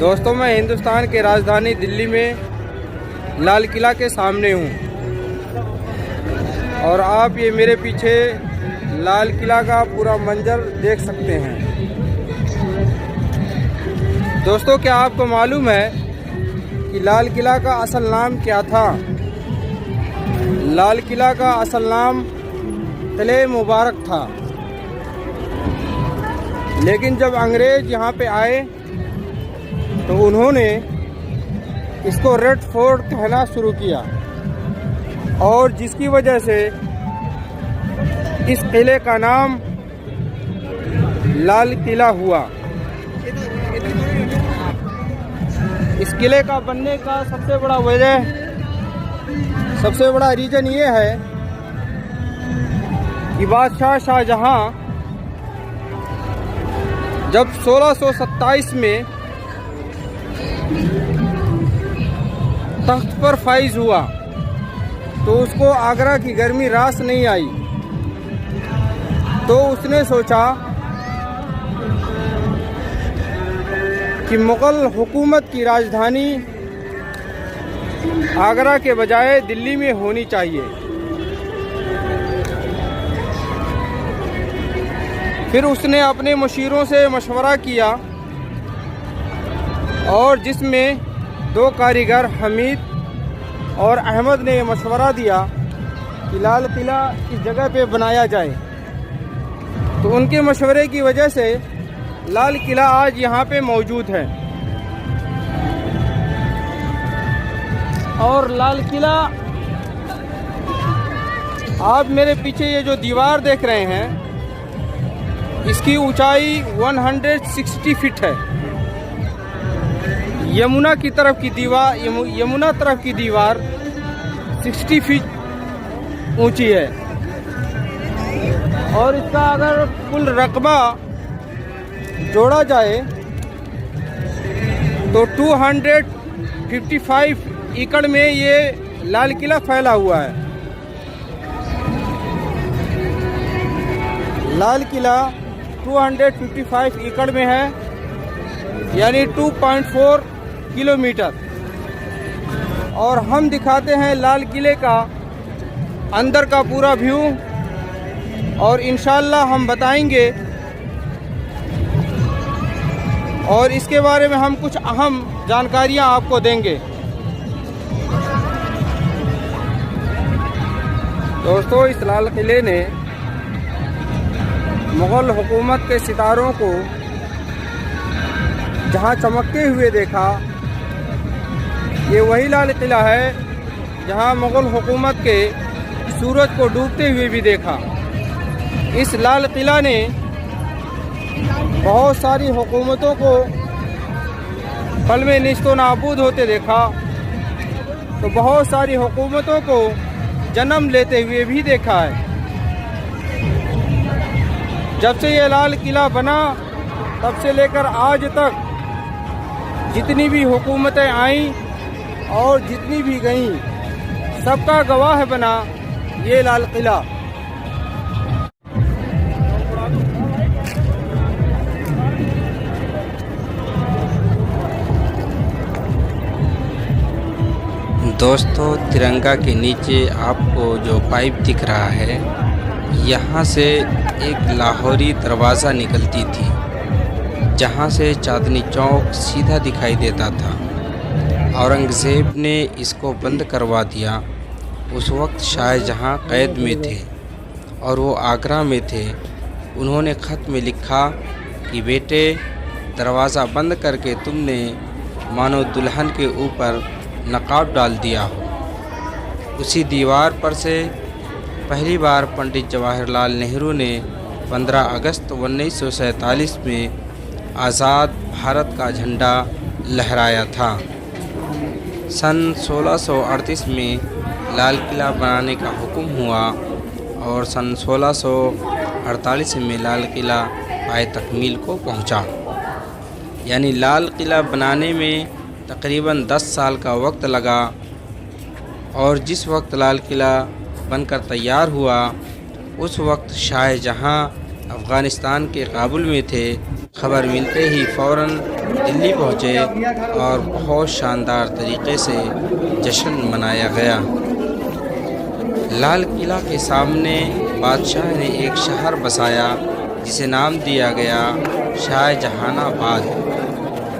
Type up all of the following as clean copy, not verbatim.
दोस्तों, मैं हिंदुस्तान के राजधानी दिल्ली में लाल किला के सामने हूँ और आप ये मेरे पीछे लाल किला का पूरा मंजर देख सकते हैं। दोस्तों, क्या आपको मालूम है कि लाल किला का असल नाम क्या था? लाल किला का असल नाम किले मुबारक था, लेकिन जब अंग्रेज़ यहाँ पे आए तो उन्होंने इसको रेड फोर्ट कहना शुरू किया और जिसकी वजह से इस किले का नाम लाल किला हुआ। इस किले का बनने का सबसे बड़ा रीज़न ये है कि बादशाह शाहजहां जब 1627 में तख्त पर फाइज हुआ तो उसको आगरा की गर्मी रास नहीं आई, तो उसने सोचा कि मुग़ल हुकूमत की राजधानी आगरा के बजाय दिल्ली में होनी चाहिए। फिर उसने अपने मुशीरों से मशवरा किया और जिसमें दो कारीगर हमीद और अहमद ने मशवरा दिया कि लाल किला इस जगह पे बनाया जाए। तो उनके मशवरे की वजह से लाल किला आज यहाँ पे मौजूद है। और लाल किला, आप मेरे पीछे ये जो दीवार देख रहे हैं, इसकी ऊंचाई 160 फीट है। यमुना तरफ की दीवार 60 फीट ऊंची है और इसका अगर कुल रकबा जोड़ा जाए तो 255 एकड़ में ये लाल किला फैला हुआ है। लाल किला 255 एकड़ में है, यानी 2.4 किलोमीटर। और हम दिखाते हैं लाल किले का अंदर का पूरा व्यू और इंशाल्लाह हम बताएंगे और इसके बारे में हम कुछ अहम जानकारियां आपको देंगे। दोस्तों, इस लाल किले ने मुग़ल हुकूमत के सितारों को जहां चमकते हुए देखा, ये वही लाल किला है जहां मुग़ल हुकूमत के सूरज को डूबते हुए भी देखा। इस लाल किला ने बहुत सारी हुकूमतों को पल में निस्तो नाबूद होते देखा, तो बहुत सारी हुकूमतों को जन्म लेते हुए भी देखा है। जब से ये लाल किला बना तब से लेकर आज तक जितनी भी हुकूमतें आईं और जितनी भी गईं, सबका गवाह बना ये लाल किला। दोस्तों, तिरंगा के नीचे आपको जो पाइप दिख रहा है, यहाँ से एक लाहौरी दरवाज़ा निकलती थी जहाँ से चांदनी चौक सीधा दिखाई देता था। औरंगज़ेब ने इसको बंद करवा दिया। उस वक्त शाहजहां कैद में थे और वो आगरा में थे। उन्होंने ख़त में लिखा कि बेटे, दरवाज़ा बंद करके तुमने मानो दुल्हन के ऊपर नकाब डाल दिया हो। उसी दीवार पर से पहली बार पंडित जवाहरलाल नेहरू ने 15 अगस्त 1947 में आज़ाद भारत का झंडा लहराया था। सन 1638 में लाल किला बनाने का हुक्म हुआ और सन 1648 में लाल किला पाए तकमील को पहुंचा। यानी लाल किला बनाने में तकरीबन 10 साल का वक्त लगा और जिस वक्त लाल किला बनकर तैयार हुआ उस वक्त शाहजहां अफ़गानिस्तान के काबुल में थे। खबर मिलते ही फ़ौरन दिल्ली पहुँचे और बहुत शानदार तरीके से जश्न मनाया गया। लाल किला के सामने बादशाह ने एक शहर बसाया जिसे नाम दिया गया शाहजहानाबाद,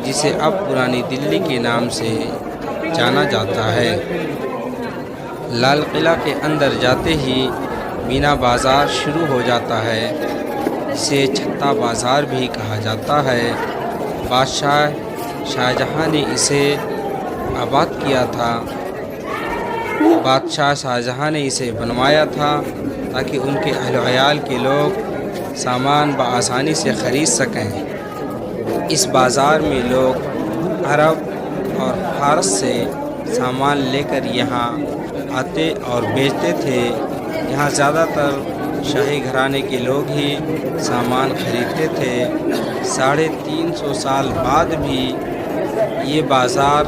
जिसे अब पुरानी दिल्ली के नाम से जाना जाता है। लाल किला के अंदर जाते ही मीना बाज़ार शुरू हो जाता है, जिसे छत्ता बाज़ार भी कहा जाता है। बादशाह शाहजहां ने इसे आबाद किया था। बादशाह शाहजहां ने इसे बनवाया था ताकि उनके अहल अयाल के लोग सामान बआसानी से ख़रीद सकें। इस बाज़ार में लोग अरब और फारस से सामान लेकर यहाँ आते और बेचते थे। यहाँ ज़्यादातर शाही घराने के लोग ही सामान खरीदते थे। 350 साल बाद भी ये बाज़ार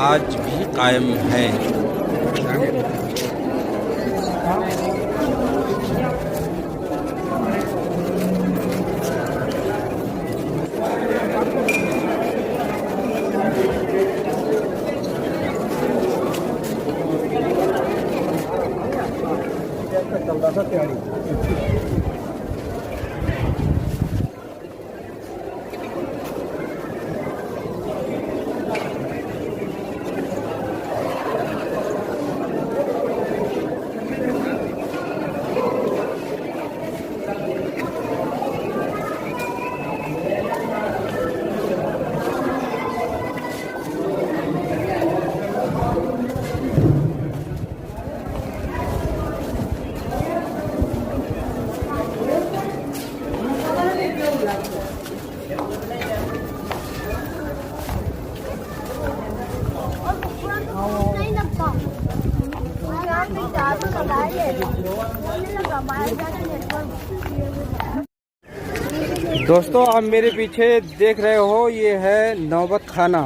आज भी कायम है। दोस्तों, आप मेरे पीछे देख रहे हो, ये है नौबत खाना।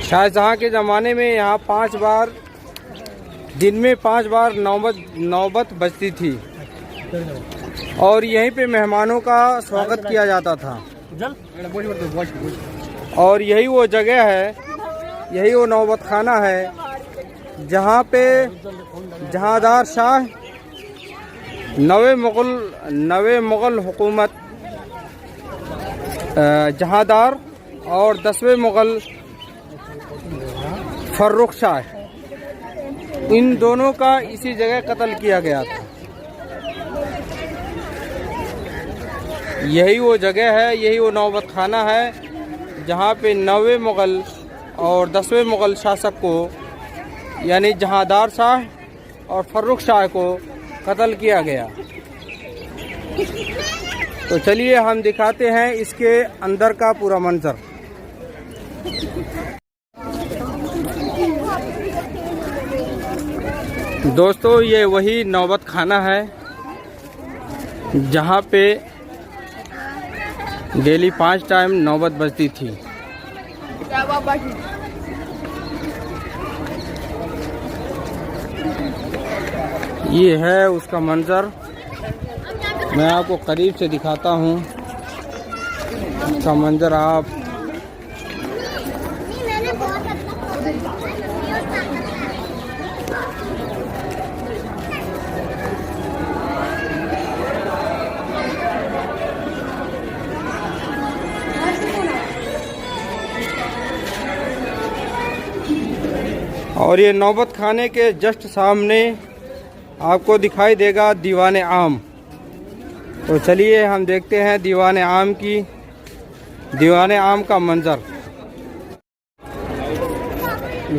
शाहजहां के ज़माने में यहाँ 5 बार दिन में 5 बार नौबत बजती थी और यहीं पे मेहमानों का स्वागत किया जाता था। और यही वो जगह है, यही वो नौबत खाना है जहाँ पे जहांदार शाह नवे मुग़ल हुकूमत जहांदार और 10वें मुग़ल फर्रुख शाह, इन दोनों का इसी जगह कत्ल किया गया था। यही वो जगह है, यही वो नौबत खाना है जहाँ पे 9वें मुग़ल और 10वें मुग़ल शासक को, यानी जहांदार शाह और फर्रुख शाह को कत्ल किया गया। तो चलिए हम दिखाते हैं इसके अंदर का पूरा मंजर। दोस्तों, ये वही नौबत खाना है जहाँ पे डेली 5 टाइम नौबत बजती थी। ये है उसका मंजर, मैं आपको करीब से दिखाता हूँ उसका मंजर। आप और ये नौबत खाने के जस्ट सामने आपको दिखाई देगा दीवाने आम। तो चलिए हम देखते हैं दीवाने आम का मंजर।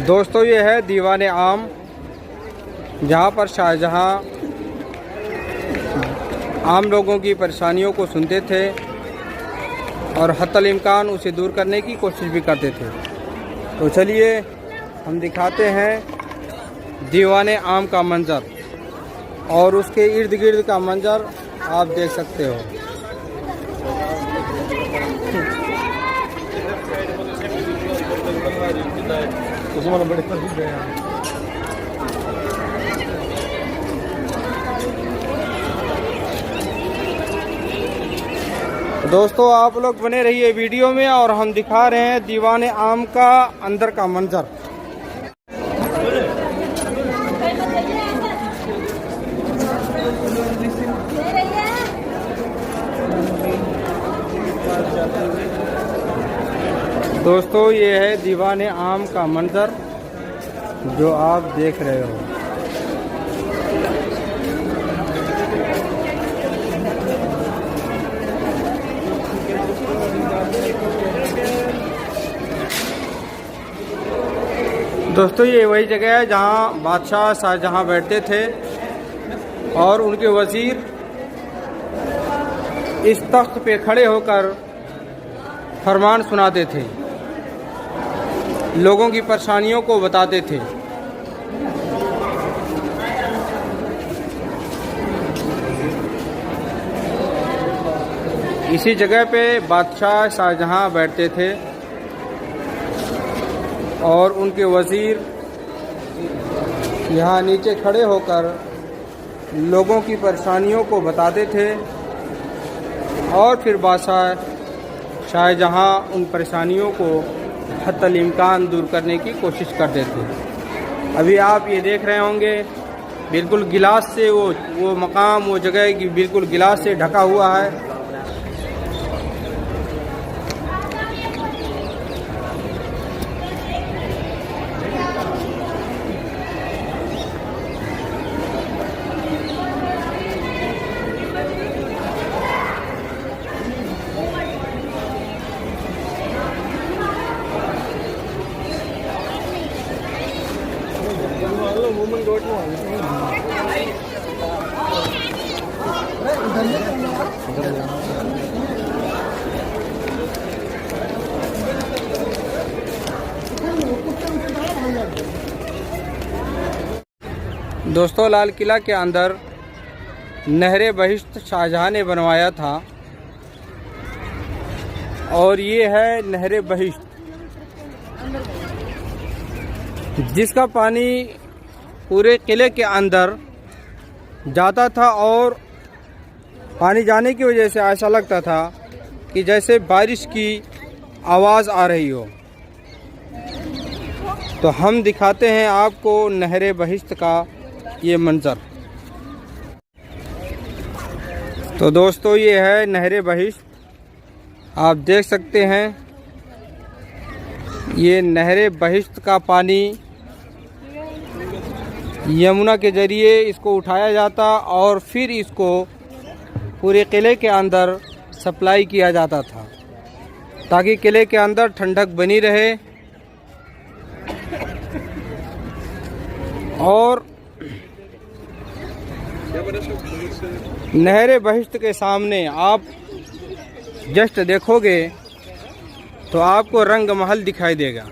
दोस्तों, ये है दीवाने आम जहाँ पर शाहजहां आम लोगों की परेशानियों को सुनते थे और हत्तल इम्कान उसे दूर करने की कोशिश भी करते थे। तो चलिए हम दिखाते हैं दीवाने आम का मंजर और उसके इर्द गिर्द का मंजर आप देख सकते हो। दोस्तों आप लोग बने रहिए वीडियो में और हम दिखा रहे हैं दीवाने आम का अंदर का मंजर। दोस्तों ये है दीवाने आम का मंजर जो आप देख रहे हो। दोस्तों ये वही जगह है जहाँ बादशाह शाहजहाँ बैठते थे और उनके वज़ीर इस तख्त पे खड़े होकर फरमान सुनाते थे, लोगों की परेशानियों को बताते थे। इसी जगह पे बादशाह शाहजहाँ बैठते थे और उनके वज़ीर यहाँ नीचे खड़े होकर लोगों की परेशानियों को बताते थे और फिर बादशाह शाहजहाँ उन परेशानियों को हत्तल इम्कान दूर करने की कोशिश करते थे। अभी आप ये देख रहे होंगे बिल्कुल गिलास से वो मकाम, वो जगह की बिल्कुल गिलास से ढका हुआ है। दोस्तों लाल किला के अंदर नहरे बहिश्त शाहजहाँ ने बनवाया था और ये है नहरे बहिश्त, जिसका पानी पूरे किले के अंदर जाता था और पानी जाने की वजह से ऐसा लगता था कि जैसे बारिश की आवाज़ आ रही हो। तो हम दिखाते हैं आपको नहरे बहिश्त का ये मंजर। तो दोस्तों ये है नहरे बहिश्त, आप देख सकते हैं। ये नहरे बहिश्त का पानी यमुना के ज़रिए इसको उठाया जाता और फिर इसको पूरे किले के अंदर सप्लाई किया जाता था ताकि किले के अंदर ठंडक बनी रहे। और नहरे बहिश्त के सामने आप जस्ट देखोगे तो आपको रंग महल दिखाई देगा।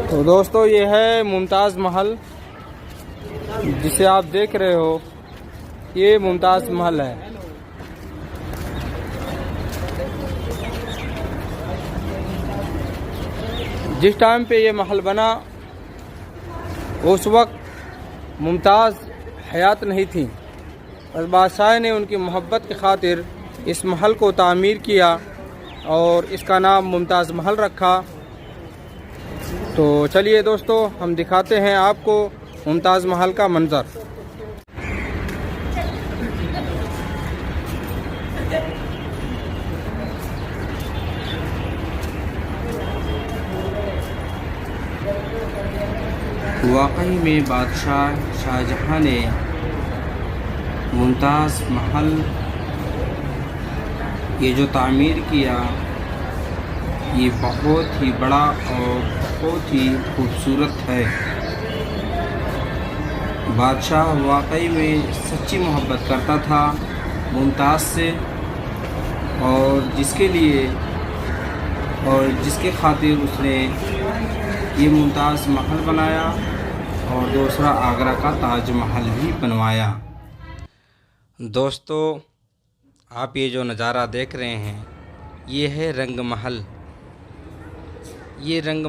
तो दोस्तों ये है मुमताज़ महल जिसे आप देख रहे हो, ये मुमताज़ महल है। जिस टाइम पे ये महल बना उस वक्त मुमताज़ हयात नहीं थी, बस बादशाह ने उनकी मोहब्बत की खातिर इस महल को तामीर किया और इसका नाम मुमताज़ महल रखा। तो चलिए दोस्तों हम दिखाते हैं आपको मुमताज़ महल का मंजर। वाकई में बादशाह शाहजहाँ ने मुमताज़ महल ये जो तामीर किया ये बहुत ही बड़ा और बहुत ही खूबसूरत है। बादशाह वाकई में सच्ची मोहब्बत करता था मुमताज़ से, और जिसके खातिर उसने ये मुमताज़ महल बनाया और दूसरा आगरा का ताज महल भी बनवाया। दोस्तों, आप ये जो नज़ारा देख रहे हैं ये है रंग महल। ये रंग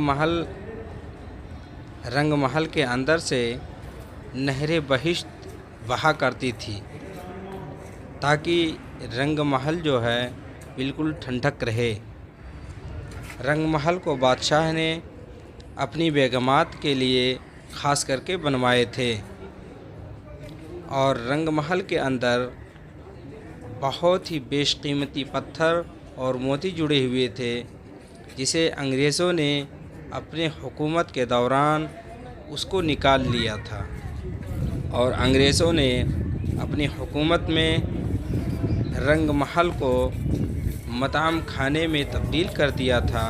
महल के अंदर से नहरें बहिश्त बहा करती थी ताकि रंग महल जो है बिल्कुल ठंडक रहे। रंग महल को बादशाह ने अपनी बेगमात के लिए ख़ास करके बनवाए थे, और रंग महल के अंदर बहुत ही बेशकीमती पत्थर और मोती जुड़े हुए थे, जिसे अंग्रेज़ों ने अपने हुकूमत के दौरान उसको निकाल लिया था, और अंग्रेज़ों ने अपनी हुकूमत में रंग महल को मताम खाने में तब्दील कर दिया था।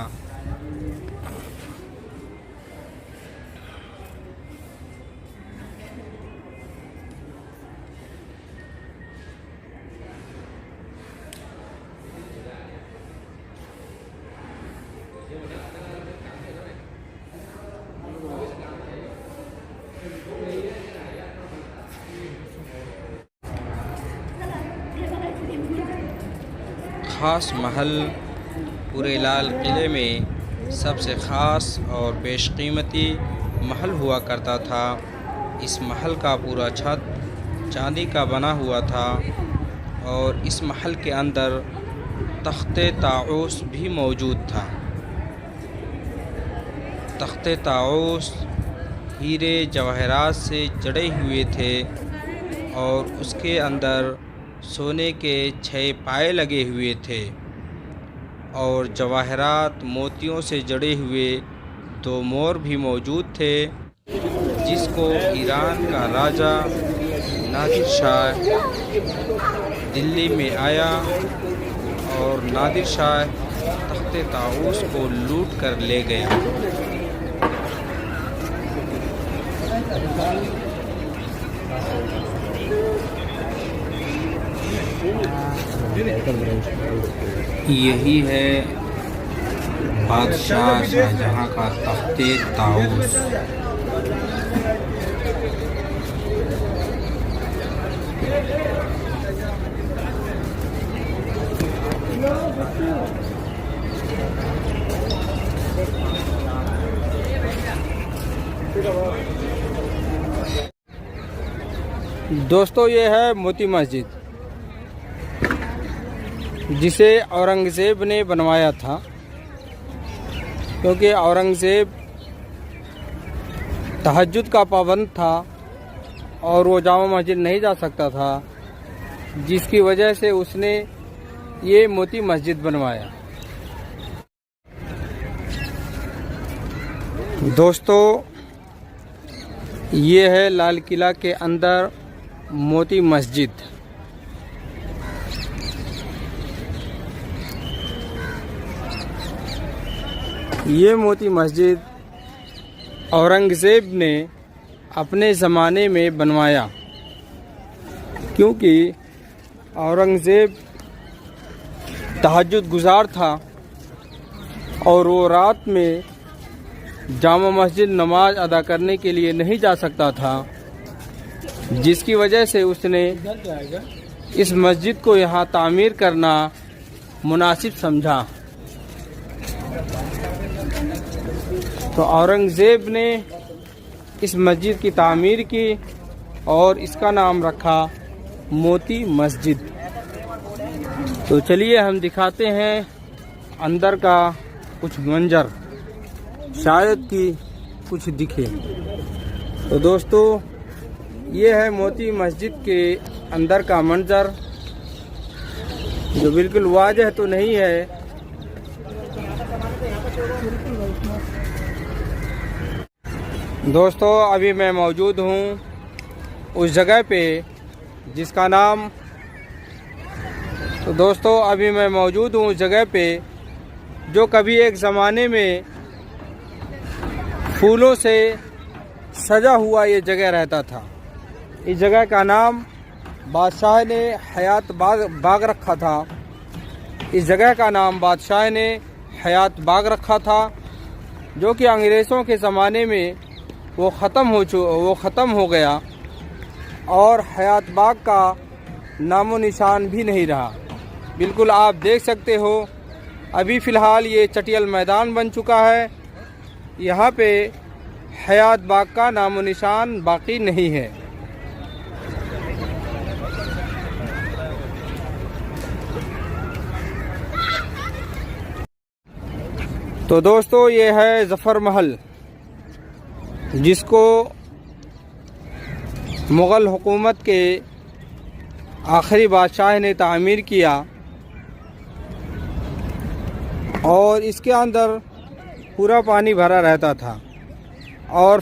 ख़ास महल पूरे लाल किले में सबसे ख़ास और बेशकीमती महल हुआ करता था। इस महल का पूरा छत चांदी का बना हुआ था, और इस महल के अंदर तख्ते ताऊस भी मौजूद था। तख्ते ताऊस हीरे जवाहरात से जड़े हुए थे, और उसके अंदर सोने के 6 पाए लगे हुए थे, और जवाहरात मोतियों से जड़े हुए 2 मोर भी मौजूद थे, जिसको ईरान का राजा नादिर शाह दिल्ली में आया, और नादिर शाह तख्ते ताऊस को लूट कर ले गया। यही है बादशाह शाहजहां का तख्ते ताऊस। दोस्तों, ये है मोती मस्जिद, जिसे औरंगज़ेब ने बनवाया था, क्योंकि औरंगज़ेब तहज्जुद का पाबंद था और वो जामा मस्जिद नहीं जा सकता था, जिसकी वजह से उसने ये मोती मस्जिद बनवाया। दोस्तों, ये है लाल किला के अंदर मोती मस्जिद। ये मोती मस्जिद औरंगज़ेब ने अपने ज़माने में बनवाया, क्योंकि औरंगज़ेब तहज्जुद गुज़ार था और वो रात में जामा मस्जिद नमाज अदा करने के लिए नहीं जा सकता था, जिसकी वजह से उसने इस मस्जिद को यहाँ तामीर करना मुनासिब समझा। तो औरंगज़ेब ने इस मस्जिद की तामीर की और इसका नाम रखा मोती मस्जिद। तो चलिए हम दिखाते हैं अंदर का कुछ मंजर, शायद कि कुछ दिखे। तो दोस्तों, ये है मोती मस्जिद के अंदर का मंजर, जो बिल्कुल वाज़ह तो नहीं है। दोस्तों, अभी मैं मौजूद हूँ उस जगह पे जिसका नाम, तो दोस्तों अभी मैं मौजूद हूँ उस जगह पे जो कभी एक ज़माने में फूलों से सजा हुआ ये जगह रहता था। इस जगह का नाम बादशाह ने हयात बाग रखा था। इस जगह का नाम बादशाह ने हयात बाग रखा था, जो कि अंग्रेज़ों के ज़माने में वो ख़त्म हो गया और हयात बाग का नामो निशान भी नहीं रहा। बिल्कुल आप देख सकते हो, अभी फ़िलहाल ये चटियल मैदान बन चुका है। यहाँ पे हयात बाग का नामो निशान बाकी नहीं है। तो दोस्तों ये है ज़फ़र महल, जिसको मुग़ल हुकूमत के आखिरी बादशाह ने तामीर किया और इसके अंदर पूरा पानी भरा रहता था और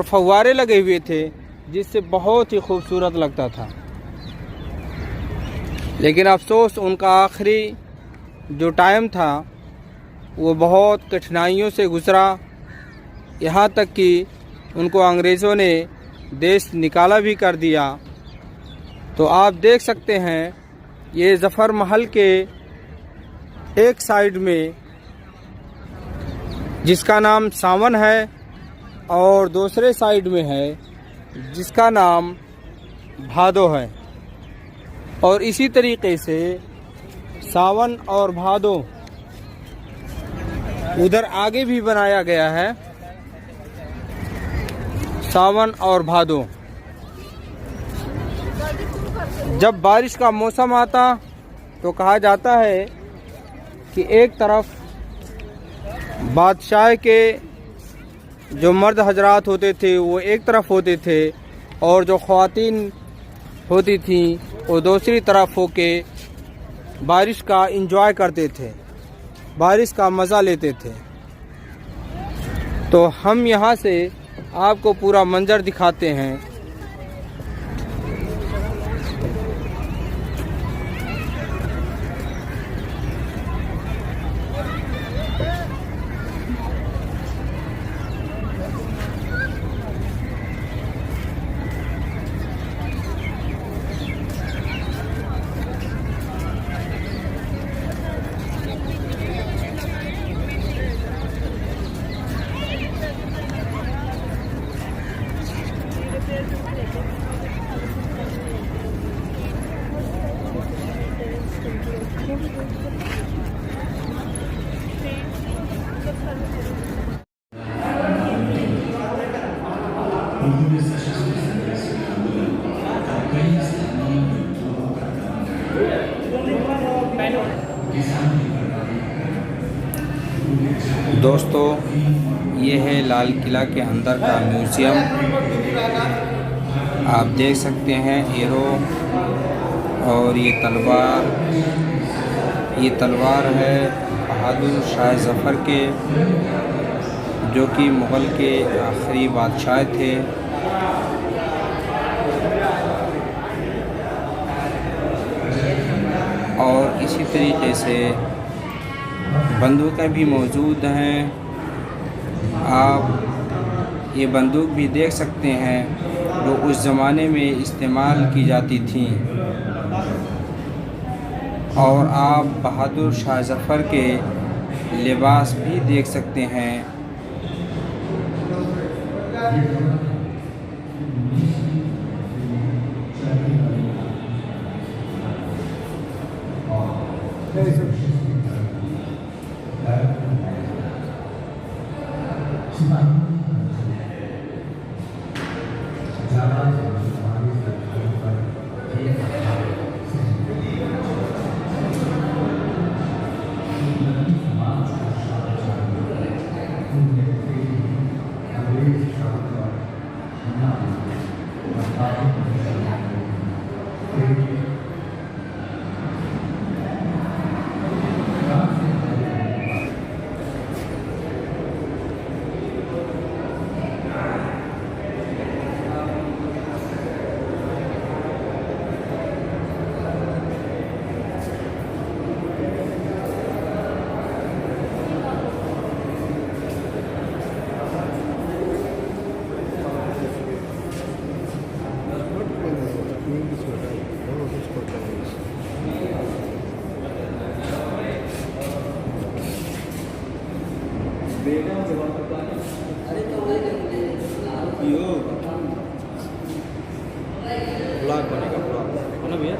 फव्वारे लगे हुए थे, जिससे बहुत ही खूबसूरत लगता था। लेकिन अफसोस उनका आखिरी जो टाइम था वो बहुत कठिनाइयों से गुज़रा, यहाँ तक कि उनको अंग्रेज़ों ने देश निकाला भी कर दिया। तो आप देख सकते हैं ये ज़फ़र महल के एक साइड में, जिसका नाम सावन है, और दूसरे साइड में है जिसका नाम भादो है। और इसी तरीके से सावन और भादो उधर आगे भी बनाया गया है। सावन और भादो, जब बारिश का मौसम आता तो कहा जाता है कि एक तरफ बादशाह के जो मर्द हजरात होते थे वो एक तरफ होते थे और जो ख़वातीन होती थी वो दूसरी तरफ होके बारिश का एंजॉय करते थे, बारिश का मज़ा लेते थे। तो हम यहाँ से आपको पूरा मंजर दिखाते हैं। दोस्तों ये है लाल किला के अंदर का म्यूज़ियम। आप देख सकते हैं एरो और ये तलवार है बहादुर शाह ज़फ़र के, जो कि मुग़ल के आखिरी बादशाह थे। और इसी तरीके से बंदूकें भी मौजूद हैं। आप ये बंदूक भी देख सकते हैं जो उस ज़माने में इस्तेमाल की जाती थी। और आप बहादुर शाह ज़फ़र के लिबास भी देख सकते हैं। यो ब्लॉग बनेगा, ब्लॉग है ना भैया।